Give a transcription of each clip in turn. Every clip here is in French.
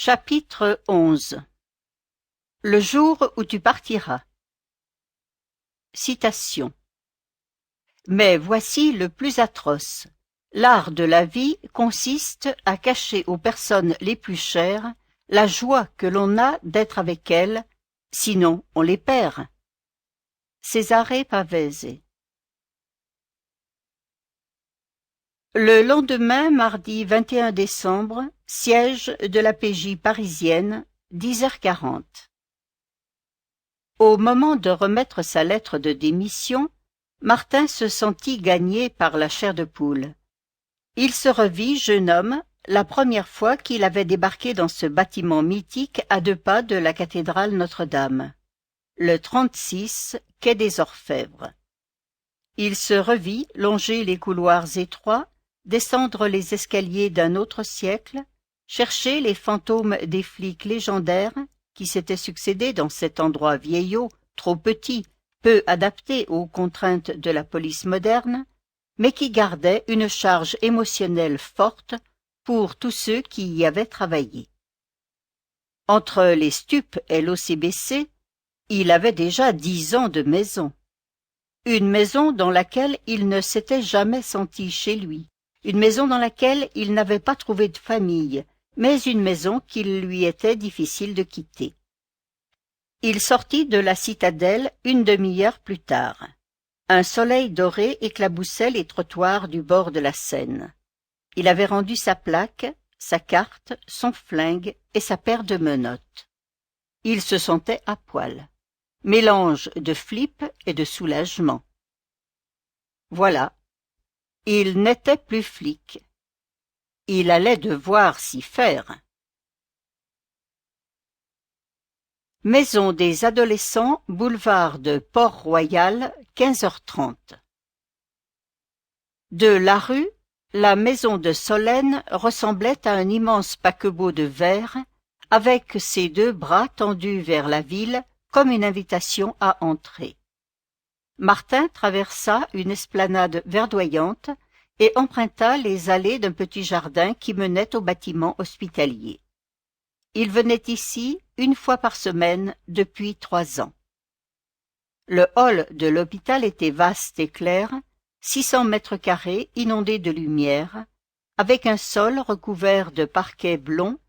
Chapitre 11. Le jour où tu partiras. Citation. Mais voici le plus atroce. L'art de la vie consiste à cacher aux personnes les plus chères la joie que l'on a d'être avec elles, sinon on les perd. Cesare Pavese. Le lendemain, mardi 21 décembre, siège de la PJ parisienne, 10h40. Au moment de remettre sa lettre de démission, Martin se sentit gagné par la chair de poule. Il se revit jeune homme la première fois qu'il avait débarqué dans ce bâtiment mythique à 2 pas de la cathédrale Notre-Dame, le 36 quai des Orfèvres. Il se revit longer les couloirs étroits, descendre les escaliers d'un autre siècle, chercher les fantômes des flics légendaires qui s'étaient succédé dans cet endroit vieillot, trop petit, peu adapté aux contraintes de la police moderne, mais qui gardait une charge émotionnelle forte pour tous ceux qui y avaient travaillé. Entre les stupes et l'OCBC, il avait déjà 10 ans de maison. Une maison dans laquelle il ne s'était jamais senti chez lui. Une maison dans laquelle il n'avait pas trouvé de famille, mais une maison qu'il lui était difficile de quitter. Il sortit de la citadelle une demi-heure plus tard. Un soleil doré éclaboussait les trottoirs du bord de la Seine. Il avait rendu sa plaque, sa carte, son flingue et sa paire de menottes. Il se sentait à poil. Mélange de flippe et de soulagement. Voilà. Il n'était plus flic. Il allait devoir s'y faire. Maison des adolescents, boulevard de Port-Royal, 15h30. De la rue, la maison de Solène ressemblait à un immense paquebot de verre, avec ses 2 bras tendus vers la ville comme une invitation à entrer. Martin traversa une esplanade verdoyante et emprunta les allées d'un petit jardin qui menait au bâtiment hospitalier. Il venait ici 1 fois par semaine depuis 3 ans. Le hall de l'hôpital était vaste et clair, 600 mètres carrés inondés de lumière, avec un sol recouvert de parquet blond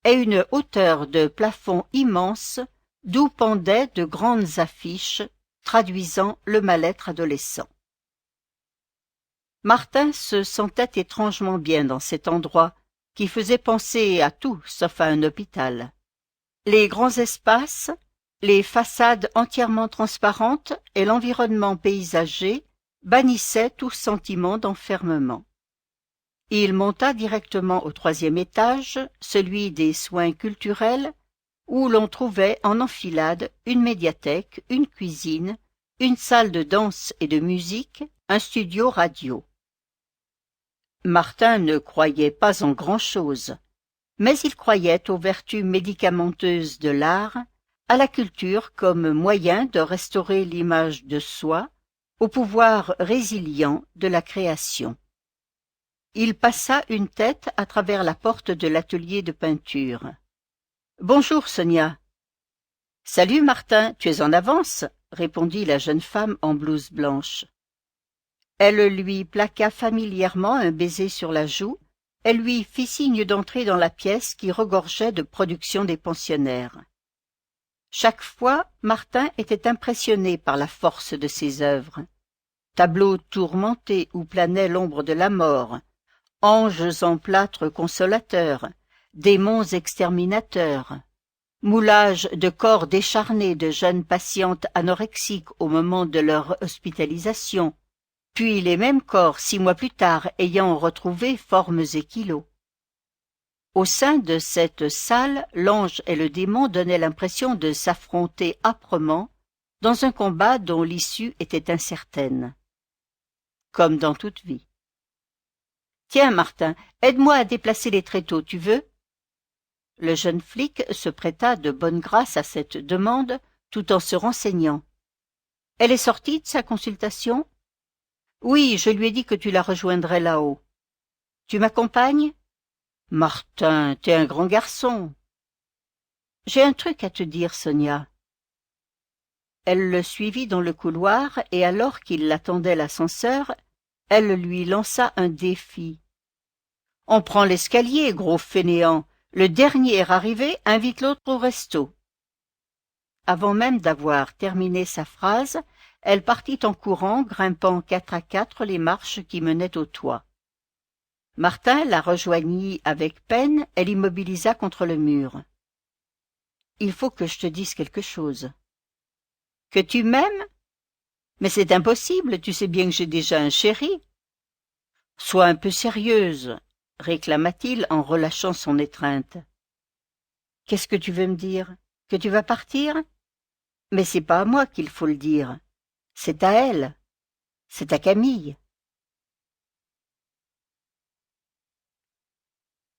et une hauteur de plafond immense d'où pendaient de grandes affiches traduisant le mal-être adolescent. Martin se sentait étrangement bien dans cet endroit qui faisait penser à tout sauf à un hôpital. Les grands espaces, les façades entièrement transparentes et l'environnement paysager bannissaient tout sentiment d'enfermement. Il monta directement au 3e étage, celui des soins culturels, où l'on trouvait en enfilade une médiathèque, une cuisine, une salle de danse et de musique, un studio radio. Martin ne croyait pas en grand-chose, mais il croyait aux vertus médicamenteuses de l'art, à la culture comme moyen de restaurer l'image de soi, au pouvoir résilient de la création. Il passa une tête à travers la porte de l'atelier de peinture. « Bonjour, Sonia. »« Salut, Martin, tu es en avance ?» répondit la jeune femme en blouse blanche. Elle lui plaqua familièrement un baiser sur la joue et lui fit signe d'entrer dans la pièce qui regorgeait de productions des pensionnaires. Chaque fois, Martin était impressionné par la force de ses œuvres. Tableaux tourmentés où planait l'ombre de la mort, anges en plâtre consolateur, démons exterminateurs, moulage de corps décharnés de jeunes patientes anorexiques au moment de leur hospitalisation, puis les mêmes corps 6 mois plus tard ayant retrouvé formes et kilos. Au sein de cette salle, l'ange et le démon donnaient l'impression de s'affronter âprement dans un combat dont l'issue était incertaine. Comme dans toute vie. « Tiens, Martin, aide-moi à déplacer les tréteaux, tu veux ?» Le jeune flic se prêta de bonne grâce à cette demande tout en se renseignant. « Elle est sortie de sa consultation ?»« Oui, je lui ai dit que tu la rejoindrais là-haut. »« Tu m'accompagnes ?»« Martin, t'es un grand garçon. » J'ai un truc à te dire, Sonia. » Elle le suivit dans le couloir, et alors qu'il l'attendait l'ascenseur, elle lui lança un défi. « On prend l'escalier, gros fainéant. Le dernier arrivé invite l'autre au resto. » Avant même d'avoir terminé sa phrase, elle partit en courant, grimpant 4 à 4 les marches qui menaient au toit. Martin la rejoignit avec peine et l'immobilisa contre le mur. « Il faut que je te dise quelque chose. »« Que tu m'aimes ? Mais c'est impossible, tu sais bien que j'ai déjà un chéri. »« Sois un peu sérieuse, » réclama-t-il en relâchant son étreinte. « Qu'est-ce que tu veux me dire ? Que tu vas partir ? Mais c'est pas à moi qu'il faut le dire. C'est à elle. C'est à Camille. »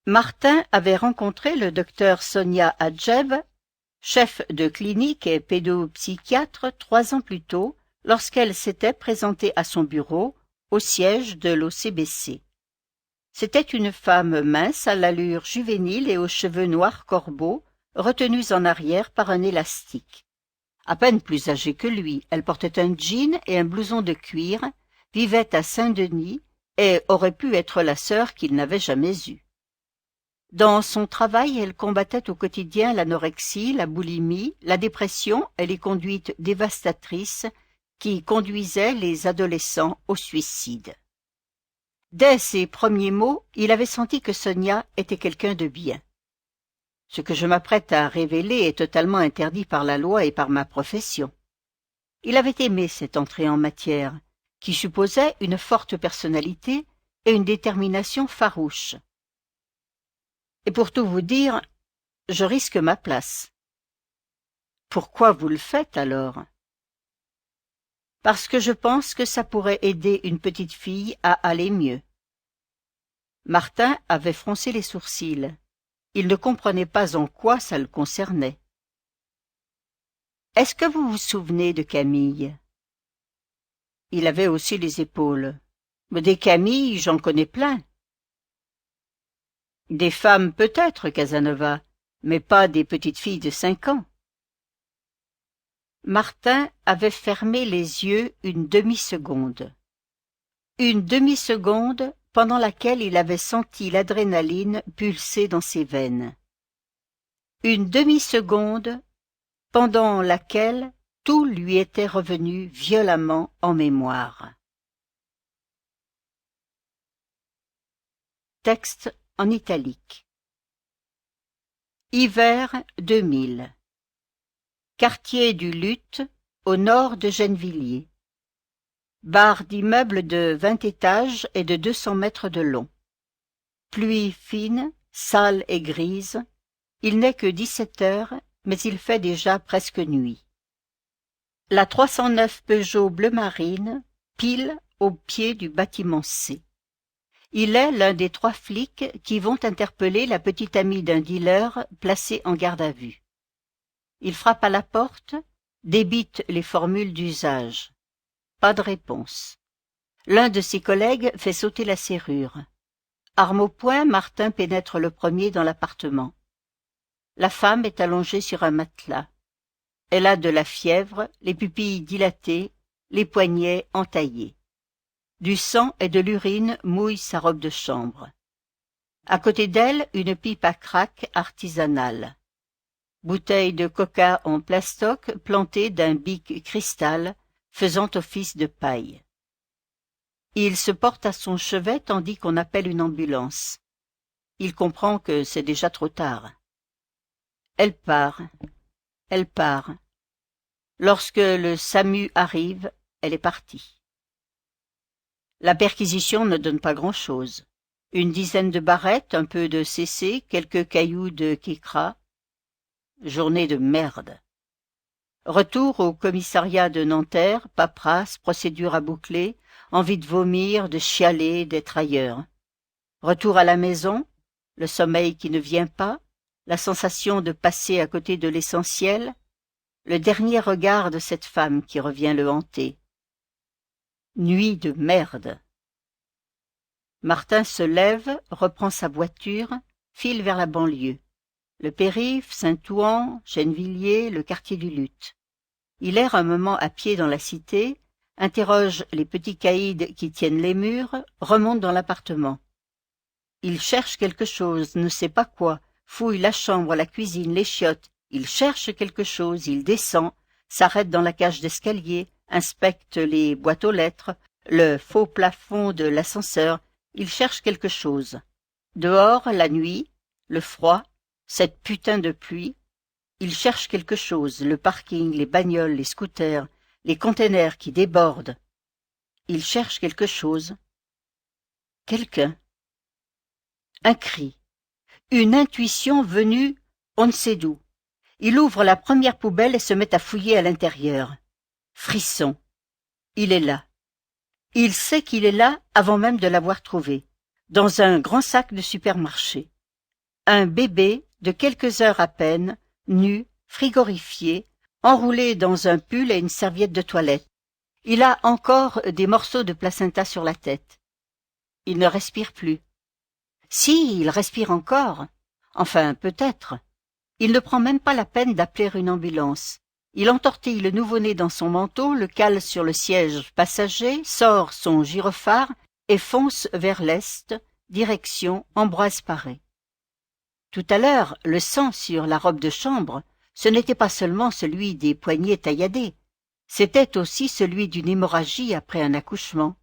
Martin avait rencontré le docteur Sonia Adjev, chef de clinique et pédopsychiatre 3 ans plus tôt, lorsqu'elle s'était présentée à son bureau, au siège de l'OCBC. C'était une femme mince à l'allure juvénile et aux cheveux noirs corbeaux, retenus en arrière par un élastique. À peine plus âgée que lui, elle portait un jean et un blouson de cuir, vivait à Saint-Denis et aurait pu être la sœur qu'il n'avait jamais eue. Dans son travail, elle combattait au quotidien l'anorexie, la boulimie, la dépression et les conduites dévastatrices qui conduisaient les adolescents au suicide. Dès ses premiers mots, il avait senti que Sonia était quelqu'un de bien. Ce que je m'apprête à révéler est totalement interdit par la loi et par ma profession. Il avait aimé cette entrée en matière, qui supposait une forte personnalité et une détermination farouche. Et pour tout vous dire, je risque ma place. Pourquoi vous le faites alors? Parce que je pense que ça pourrait aider une petite fille à aller mieux. Martin avait froncé les sourcils. Il ne comprenait pas en quoi ça le concernait. Est-ce que vous vous souvenez de Camille? Il avait haussé les épaules. Mais des Camilles, j'en connais plein. Des femmes peut-être, Casanova, mais pas des petites filles de 5 ans. Martin avait fermé les yeux une demi-seconde. Une demi-seconde pendant laquelle il avait senti l'adrénaline pulser dans ses veines. Une demi-seconde pendant laquelle tout lui était revenu violemment en mémoire. Texte en italique. Hiver 2000. Quartier du Luth, au nord de Gennevilliers. Barre d'immeubles de 20 étages et de 200 mètres de long. Pluie fine, sale et grise. Il n'est que 17 heures, mais il fait déjà presque nuit. La 309 Peugeot bleu marine, pile au pied du bâtiment C. Il est l'un des 3 flics qui vont interpeller la petite amie d'un dealer placé en garde à vue. Il frappe à la porte, débite les formules d'usage. Pas de réponse. L'un de ses collègues fait sauter la serrure. Arme au poing, Martin pénètre le premier dans l'appartement. La femme est allongée sur un matelas. Elle a de la fièvre, les pupilles dilatées, les poignets entaillés. Du sang et de l'urine mouillent sa robe de chambre. À côté d'elle, une pipe à crack artisanale. Bouteille de coca en plastoc plantée d'un bic cristal faisant office de paille. Il se porte à son chevet tandis qu'on appelle une ambulance. Il comprend que c'est déjà trop tard. Elle part. Elle part. Lorsque le SAMU arrive, elle est partie. La perquisition ne donne pas grand-chose. Une dizaine de barrettes, un peu de CC, quelques cailloux de Kikra. Journée de merde. Retour au commissariat de Nanterre, paperasse, procédure à boucler, envie de vomir, de chialer, d'être ailleurs. Retour à la maison, le sommeil qui ne vient pas, la sensation de passer à côté de l'essentiel, le dernier regard de cette femme qui revient le hanter. Nuit de merde. Martin se lève, reprend sa voiture, file vers la banlieue. le Périph', Saint-Ouen, Gennevilliers, le quartier du Luth. Il erre un moment à pied dans la cité, interroge les petits caïds qui tiennent les murs, remonte dans l'appartement. Il cherche quelque chose, ne sait pas quoi, fouille la chambre, la cuisine, les chiottes. Il cherche quelque chose, il descend, s'arrête dans la cage d'escalier, inspecte les boîtes aux lettres, le faux plafond de l'ascenseur. Il cherche quelque chose. Dehors, la nuit, le froid, cette putain de pluie. Il cherche quelque chose, le parking, les bagnoles, les scooters, les containers qui débordent. Il cherche quelque chose. Quelqu'un. Un cri. Une intuition venue on ne sait d'où. Il ouvre la première poubelle et se met à fouiller à l'intérieur. Frisson. Il est là. Il sait qu'il est là avant même de l'avoir trouvé. Dans un grand sac de supermarché. Un bébé de quelques heures à peine, nu, frigorifié, enroulé dans un pull et une serviette de toilette. Il a encore des morceaux de placenta sur la tête. Il ne respire plus. Si, il respire encore. Enfin, peut-être. Il ne prend même pas la peine d'appeler une ambulance. Il entortille le nouveau-né dans son manteau, le cale sur le siège passager, sort son gyrophare et fonce vers l'est, direction Ambroise Paré. Tout à l'heure, le sang sur la robe de chambre, ce n'était pas seulement celui des poignets tailladés, c'était aussi celui d'une hémorragie après un accouchement.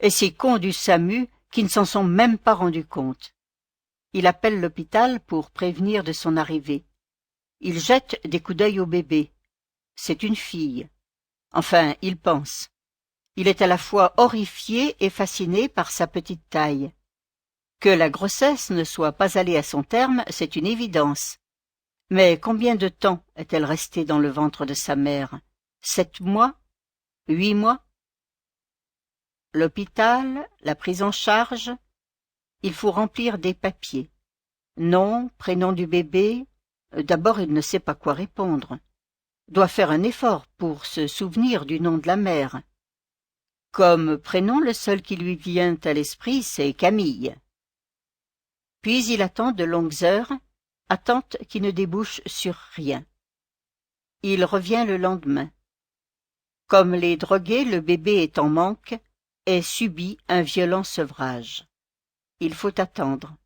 Et ces cons du SAMU qui ne s'en sont même pas rendus compte. Il appelle l'hôpital pour prévenir de son arrivée. Il jette des coups d'œil au bébé. C'est une fille. Enfin, il pense. Il est à la fois horrifié et fasciné par sa petite taille. Que la grossesse ne soit pas allée à son terme, c'est une évidence. Mais combien de temps est-elle restée dans le ventre de sa mère? 7 mois? 8 mois? L'hôpital, la prise en charge, il faut remplir des papiers. Nom, prénom du bébé, d'abord il ne sait pas quoi répondre. Doit faire un effort pour se souvenir du nom de la mère. Comme prénom, le seul qui lui vient à l'esprit, c'est Camille. Puis il attend de longues heures, attente qui ne débouche sur rien. Il revient le lendemain. Comme les drogués, le bébé est en manque et subit un violent sevrage. Il faut attendre.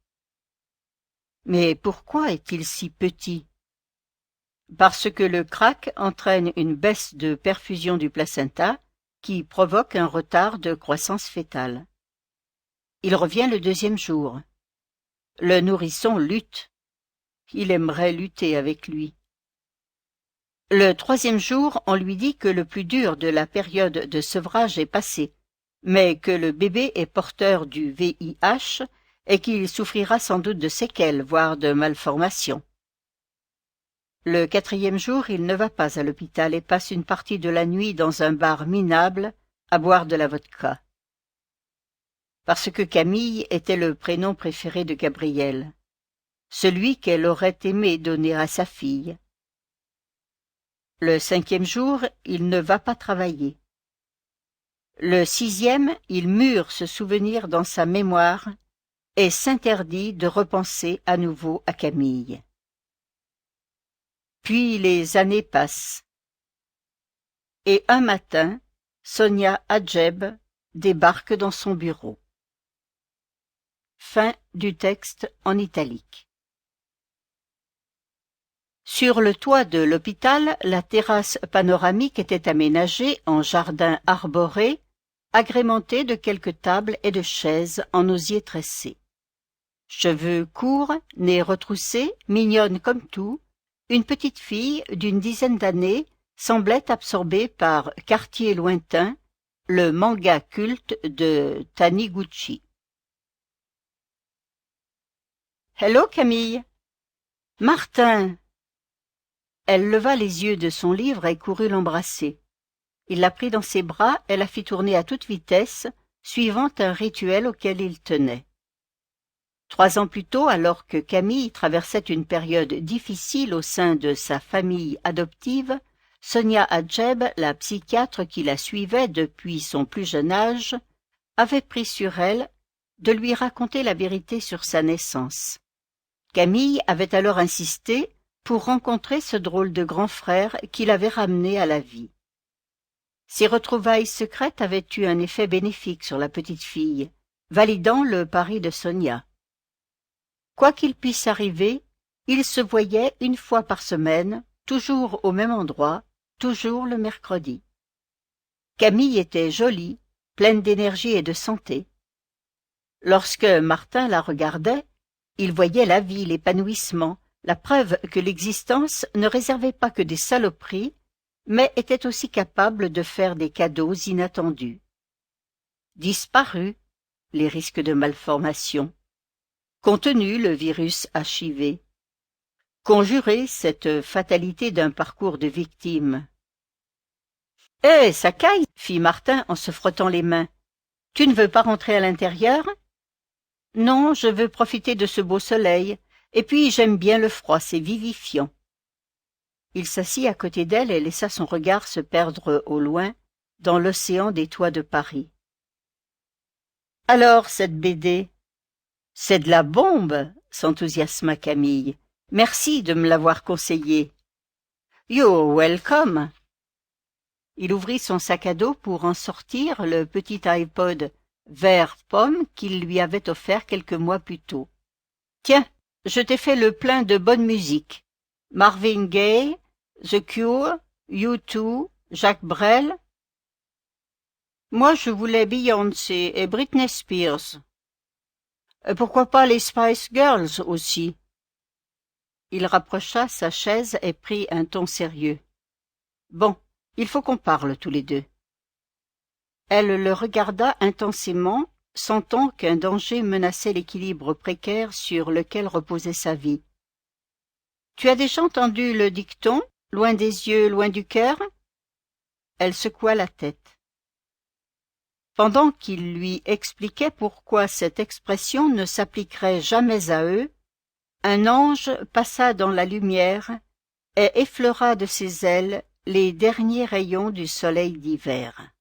Mais pourquoi est-il si petit? Parce que le crack entraîne une baisse de perfusion du placenta qui provoque un retard de croissance fœtale. Il revient le 2e jour. Le nourrisson lutte. Il aimerait lutter avec lui. Le 3e jour, on lui dit que le plus dur de la période de sevrage est passé, mais que le bébé est porteur du VIH et qu'il souffrira sans doute de séquelles, voire de malformations. Le 4e jour, il ne va pas à l'hôpital et passe une partie de la nuit dans un bar minable à boire de la vodka. Parce que Camille était le prénom préféré de Gabrielle, celui qu'elle aurait aimé donner à sa fille. Le 5e jour, il ne va pas travailler. Le 6e, il mure ce souvenir dans sa mémoire et s'interdit de repenser à nouveau à Camille. Puis les années passent. Et un matin, Sonia Adjeb débarque dans son bureau. Fin du texte en italique. Sur le toit de l'hôpital, la terrasse panoramique était aménagée en jardin arboré, agrémenté de quelques tables et de chaises en osier tressé. Cheveux courts, nez retroussé, mignonne comme tout, une petite fille d'une dizaine d'années semblait absorbée par Quartier lointain, le manga culte de Taniguchi. « Hello, Camille !»« Martin !» Elle leva les yeux de son livre et courut l'embrasser. Il la prit dans ses bras et la fit tourner à toute vitesse, suivant un rituel auquel il tenait. 3 ans plus tôt, alors que Camille traversait une période difficile au sein de sa famille adoptive, Sonia Adjeb, la psychiatre qui la suivait depuis son plus jeune âge, avait pris sur elle de lui raconter la vérité sur sa naissance. Camille avait alors insisté pour rencontrer ce drôle de grand frère qui l'avait ramené à la vie. Ces retrouvailles secrètes avaient eu un effet bénéfique sur la petite fille, validant le pari de Sonia. Quoi qu'il puisse arriver, ils se voyaient une fois par semaine, toujours au même endroit, toujours le mercredi. Camille était jolie, pleine d'énergie et de santé. Lorsque Martin la regardait, il voyait la vie, l'épanouissement, la preuve que l'existence ne réservait pas que des saloperies, mais était aussi capable de faire des cadeaux inattendus. Disparu, les risques de malformation. Contenu, le virus HIV. Conjurer cette fatalité d'un parcours de victime. « Hé, ça caille !» fit Martin en se frottant les mains. « Tu ne veux pas rentrer à l'intérieur ?»« Non, je veux profiter de ce beau soleil, et puis j'aime bien le froid, c'est vivifiant. » Il s'assit à côté d'elle et laissa son regard se perdre au loin, dans l'océan des toits de Paris. « Alors, cette BD ? » « C'est de la bombe !» s'enthousiasma Camille. « Merci de me l'avoir conseillé. »« You're welcome !» Il ouvrit son sac à dos pour en sortir le petit iPod vert pomme qu'il lui avait offert quelques mois plus tôt. « Tiens, je t'ai fait le plein de bonne musique. Marvin Gaye, The Cure, U2, Jacques Brel. Moi, je voulais Beyoncé et Britney Spears. Pourquoi pas les Spice Girls aussi ?» Il rapprocha sa chaise et prit un ton sérieux. « Bon, il faut qu'on parle tous les deux. » Elle le regarda intensément, sentant qu'un danger menaçait l'équilibre précaire sur lequel reposait sa vie. « Tu as déjà entendu le dicton « loin des yeux, loin du cœur » Elle secoua la tête. Pendant qu'il lui expliquait pourquoi cette expression ne s'appliquerait jamais à eux, un ange passa dans la lumière et effleura de ses ailes les derniers rayons du soleil d'hiver.